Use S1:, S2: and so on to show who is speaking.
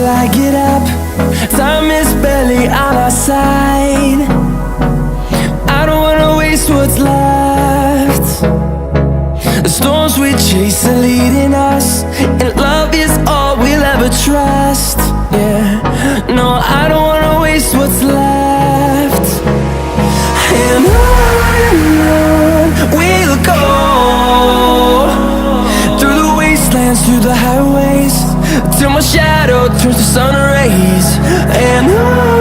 S1: I get up. Time is barely on our side. I don't wanna waste what's left. The storms we chase are leading us, and love is all we'll ever trust. Yeah, no, I don't wanna waste what's left. And on we'll go, through the wastelands, through the highways, till my shadow turns to sun rays. And on